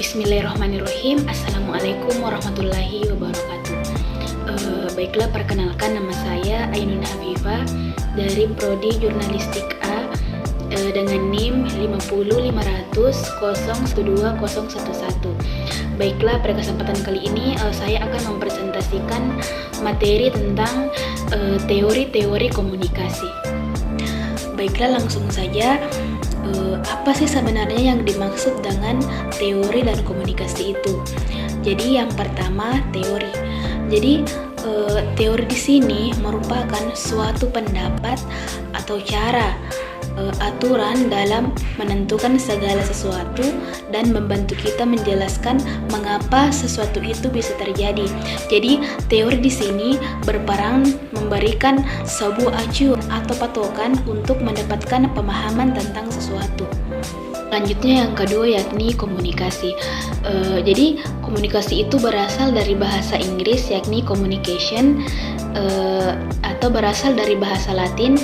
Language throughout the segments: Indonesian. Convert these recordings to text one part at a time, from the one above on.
Bismillahirrahmanirrahim. Assalamualaikum warahmatullahi wabarakatuh. Baiklah, perkenalkan, nama saya Ainun Hafifah dari Prodi Jurnalistik A dengan NIM 50500012011. Baiklah, pada kesempatan kali ini saya akan mempresentasikan materi tentang teori-teori komunikasi. Baiklah, langsung saja. Apa sih sebenarnya yang dimaksud dengan teori dan komunikasi itu? Jadi yang pertama, teori. Jadi teori di sini merupakan suatu pendapat atau cara aturan dalam menentukan segala sesuatu dan membantu kita menjelaskan mengapa sesuatu itu bisa terjadi. Jadi teori di sini berperan memberikan sebuah acuan atau patokan untuk mendapatkan pemahaman tentang sesuatu. Selanjutnya yang kedua yakni komunikasi. Jadi komunikasi itu berasal dari bahasa Inggris yakni communication atau berasal dari bahasa Latin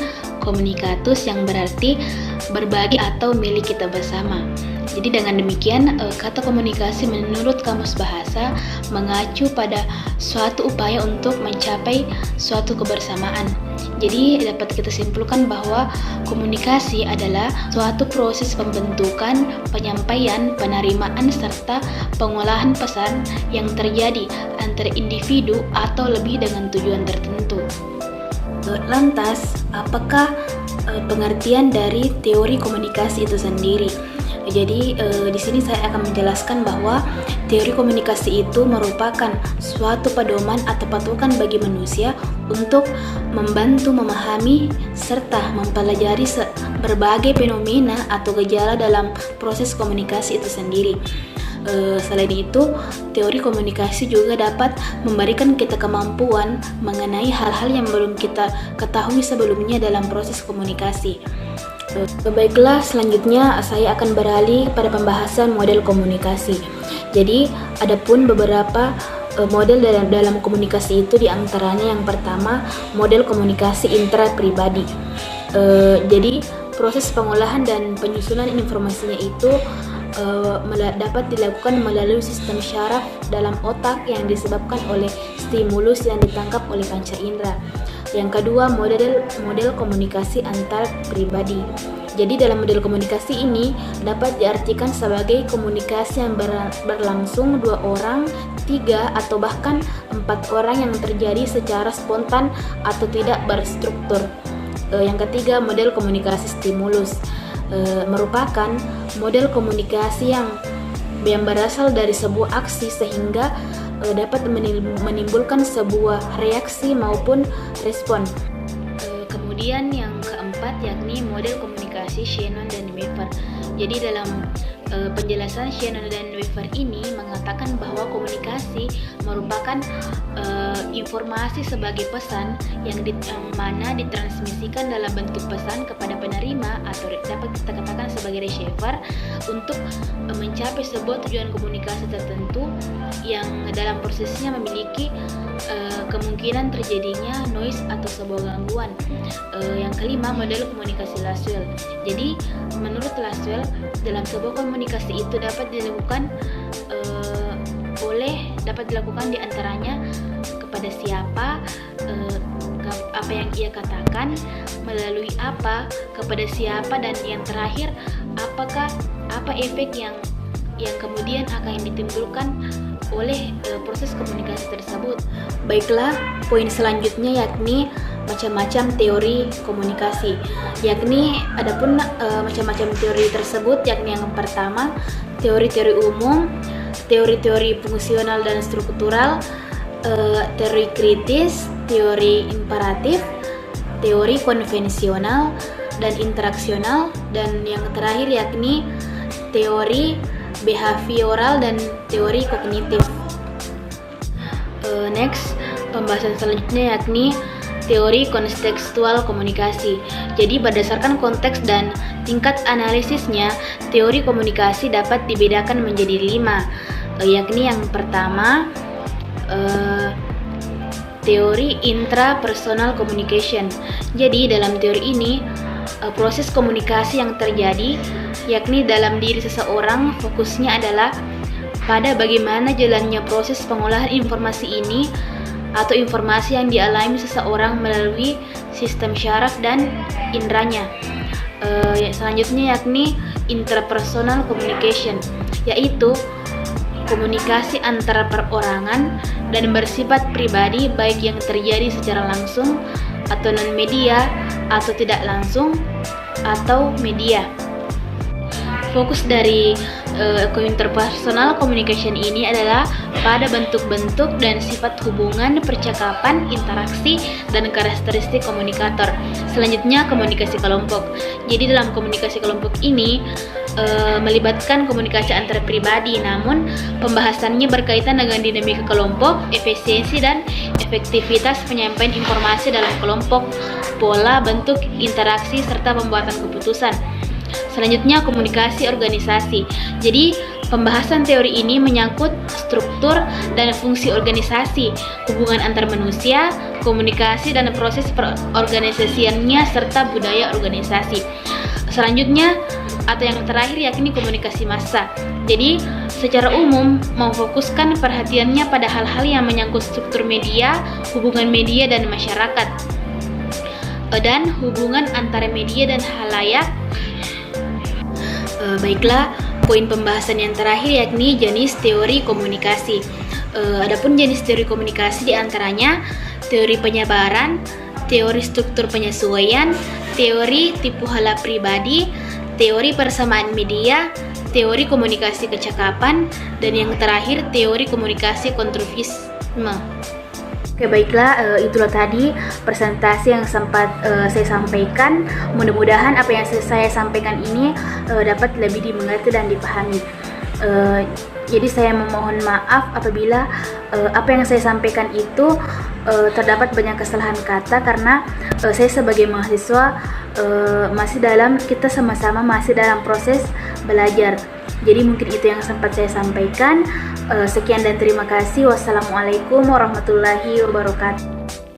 communicatus yang berarti berbagi atau milik kita bersama. Jadi dengan demikian kata komunikasi menurut Kamus Bahasa mengacu pada suatu upaya untuk mencapai suatu kebersamaan. Jadi dapat kita simpulkan bahwa komunikasi adalah suatu proses pembentukan, penyampaian, penerimaan, serta pengolahan pesan yang terjadi antara individu atau lebih dengan tujuan tertentu. Lantas, apakah pengertian dari teori komunikasi itu sendiri? Jadi di sini saya akan menjelaskan bahwa teori komunikasi itu merupakan suatu pedoman atau patokan bagi manusia untuk membantu memahami serta mempelajari berbagai fenomena atau gejala dalam proses komunikasi itu sendiri. Selain itu, teori komunikasi juga dapat memberikan kita kemampuan mengenai hal-hal yang belum kita ketahui sebelumnya dalam proses komunikasi. Baiklah, selanjutnya saya akan beralih pada pembahasan model komunikasi. Jadi, adapun beberapa model dalam komunikasi itu diantaranya yang pertama, model komunikasi intrapribadi. Jadi, proses pengolahan dan penyusunan informasinya itu dapat dilakukan melalui sistem syaraf dalam otak yang disebabkan oleh stimulus yang ditangkap oleh panca indera. Yang kedua, model komunikasi antar pribadi. Jadi dalam model komunikasi ini dapat diartikan sebagai komunikasi yang berlangsung 2 orang, 3 atau bahkan 4 orang yang terjadi secara spontan atau tidak berstruktur. Yang ketiga, model komunikasi stimulus. Merupakan model komunikasi yang berasal dari sebuah aksi sehingga dapat menimbulkan sebuah reaksi maupun respon. Kemudian yang keempat yakni model komunikasi Shannon dan Weaver. Jadi dalam penjelasan Shannon dan Weaver ini mengatakan bahwa komunikasi merupakan informasi sebagai pesan yang mana ditransmisikan dalam bentuk pesan kepada penerima atau dapat kita katakan sebagai receiver untuk mencapai sebuah tujuan komunikasi tertentu yang dalam prosesnya memiliki kemungkinan terjadinya noise atau sebuah gangguan. Yang kelima, model komunikasi Laswell. Jadi menurut Laswell, dalam sebuah komunikasi itu dapat dilakukan diantaranya kepada siapa, apa yang ia katakan, melalui apa, kepada siapa, dan yang terakhir apa efek yang kemudian akan ditimbulkan oleh proses komunikasi tersebut. Baiklah, poin selanjutnya yakni macam-macam teori komunikasi. Yakni adapun macam-macam teori tersebut yakni yang pertama, teori-teori umum, teori-teori fungsional dan struktural, teori kritis, teori imperatif, teori konvensional dan interaksional, dan yang terakhir yakni teori behavioral dan teori kognitif. Next, pembahasan selanjutnya yakni teori kontekstual komunikasi. Jadi berdasarkan konteks dan tingkat analisisnya, teori komunikasi dapat dibedakan menjadi 5, yakni yang pertama teori intrapersonal communication. Jadi dalam teori ini proses komunikasi yang terjadi yakni dalam diri seseorang fokusnya adalah pada bagaimana jalannya proses pengolahan informasi ini atau informasi yang dialami seseorang melalui sistem syaraf dan inderanya. Selanjutnya yakni interpersonal communication, yaitu komunikasi antara perorangan dan bersifat pribadi, baik yang terjadi secara langsung atau non-media, atau tidak langsung atau media. Fokus dari interpersonal communication ini adalah pada bentuk-bentuk dan sifat hubungan, percakapan, interaksi, dan karakteristik komunikator. Selanjutnya, komunikasi kelompok. Jadi dalam komunikasi kelompok ini melibatkan komunikasi antar pribadi, namun pembahasannya berkaitan dengan dinamika kelompok, efisiensi dan efektivitas penyampaian informasi dalam kelompok, pola, bentuk interaksi, serta pembuatan keputusan. Selanjutnya, komunikasi organisasi. Jadi, pembahasan teori ini menyangkut struktur dan fungsi organisasi, hubungan antar manusia, komunikasi dan proses perorganisasiannya, serta budaya organisasi. Selanjutnya, atau yang terakhir yakni komunikasi massa. Jadi, secara umum memfokuskan perhatiannya pada hal-hal yang menyangkut struktur media, hubungan media dan masyarakat, dan hubungan antara media dan halayak. Baiklah, poin pembahasan yang terakhir yakni jenis teori komunikasi. Adapun jenis teori komunikasi diantaranya teori penyebaran, teori struktur penyesuaian, teori tipu hala pribadi, teori persamaan media, teori komunikasi kecakapan, dan yang terakhir teori komunikasi kontrafisme. Oke, baiklah, itulah tadi presentasi yang sempat saya sampaikan. Mudah-mudahan apa yang saya sampaikan ini dapat lebih dimengerti dan dipahami. Jadi saya memohon maaf apabila apa yang saya sampaikan itu terdapat banyak kesalahan kata, karena saya sebagai mahasiswa kita sama-sama masih dalam proses belajar. Jadi mungkin itu yang sempat saya sampaikan. Sekian dan terima kasih. Wassalamualaikum warahmatullahi wabarakatuh.